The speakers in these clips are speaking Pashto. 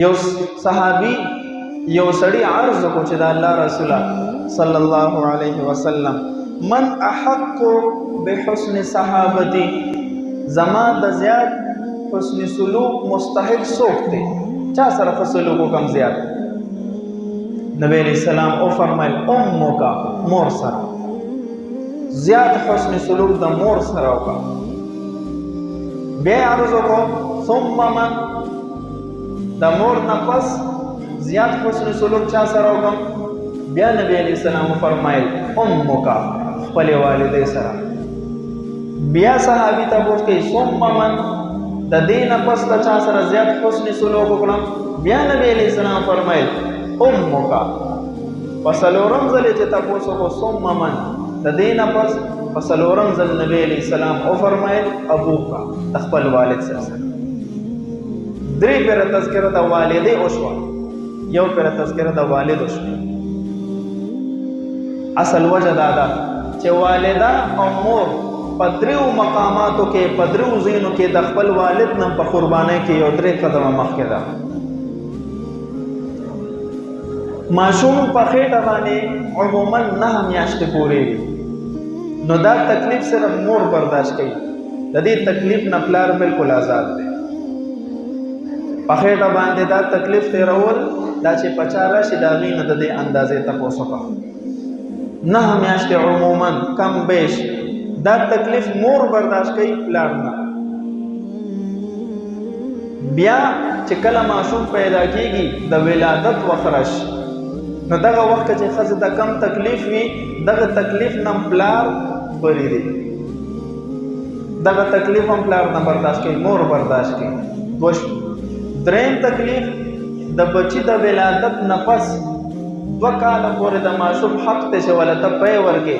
یو صحابي یو سړی عرض وکړو چې د الله رسول صلی الله علیه وسلم من احق بحسن صحابتي زما د زیات حسن سلوک مستحق څوک دی چا سره سلوک کم زیات نبی علیہ السلام او فرمایل امک مور سره زیات حسن سلوک د مور سره وکړه بیا عرض وکړو ثم من د مور نه پس زیات حسن سلوک چا سره وکړم بیا نبی علیہ السلام فرمایل امک خپل والدې سره بیا صحابي تاسو کې ثم من د دې نه پس د چا سره زیات حسن سلوک وکړم بیا نبی علیہ السلام فرمایل امک فسلورم ځل چې تاسو کو ثم من د دې نه پس فسلورم ځل نبی علیہ السلام او فرمایل ابوک خپل والد سره درې پر تذکرہ د والدې او شو یو پر تذکرہ د والد او شو اصل وجه دا ده چې والده او مور پدریو مقاماتو کې پدریو زینو کې د خپل والد نن په قربانۍ کې یو درې قدمه مخکې ده ماشوم په خېټه باندې عموما 9 میاشتې پورې نو دا تکلیف صرف مور برداشت کوي د دې تکلیف نه پلار بالکل آزاد دی په خېټه باندې دا تکلیف تیرول دا چې پچا راشي د هغې نه د دې اندازې تپوس وکړه 9 میاشتې عموما کم بیش دا تکلیف مور برداشت کوي پلار نه بیا چې کله ماشوم پیدا کېږي د ولادت وخت راشي نو دغه وخت چې ښځې ته کم تکلیف وي دغه تکلیف نه پلار بری دی دغه تکلیف هم پلار نه برداشت کوي مور برداشت کوي دریم تکلیف د بچی د ولادت نه پس 2 کاله پورې د ماشوم حق ته چې ولته پی ورکې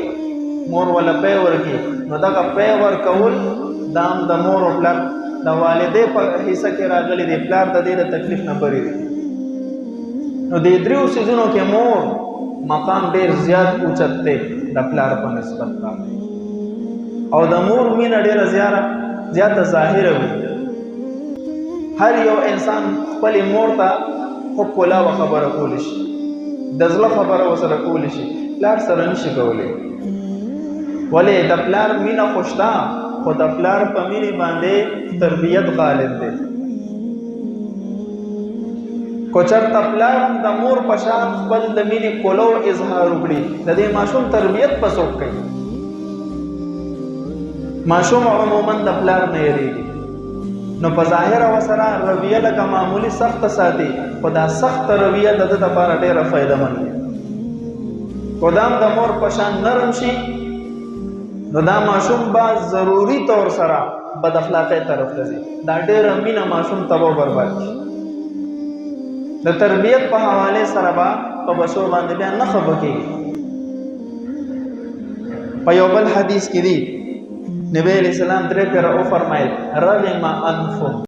مور ولا پی ورکې نو دغه پی ورکول دام د مور او پلار د والدې په حصہ کې راغلي دی پلار د دې د تکلیف نه بری دی نو د دریو سيزونو کې مور مقام ډیر زیات اوچت دی د پلار په نسبت باندې او د مور مینه ډیره زیاته ظاهره وي هر یو انسان خپل مور ته خو کولا خبره کول شي د زړه خبره وسره کول شي پلار سره نشي کولی ولې د پلار مینه خوشتا خو د پلار په مینه باندې تربیت غالب دی کو چرته پلار د مور په شان خپل د مینې کولو اظهار وکړي د دې ماشوم تربیت په څوک کوي ماشوم عموما د پلار نه یریږي نو په ظاهر او سره رویه لکه معمولی سخت ساتي خو دا سخت رویه د ده لپاره ډیره فایدهمند وي خدام د مور په شان نرم شي نو دا ماشوم به ضروري طور سره بد اخلاقۍ طرف ته ځي دا ډیره مینه ماشوم تباہ برباد شي د تربیت په حواله سره به په بچو باندې بیا نه خبر کېږي په یو بل حدیث کې دی نبی علیہ السلام درې پیره او فرمایل رغم انفهم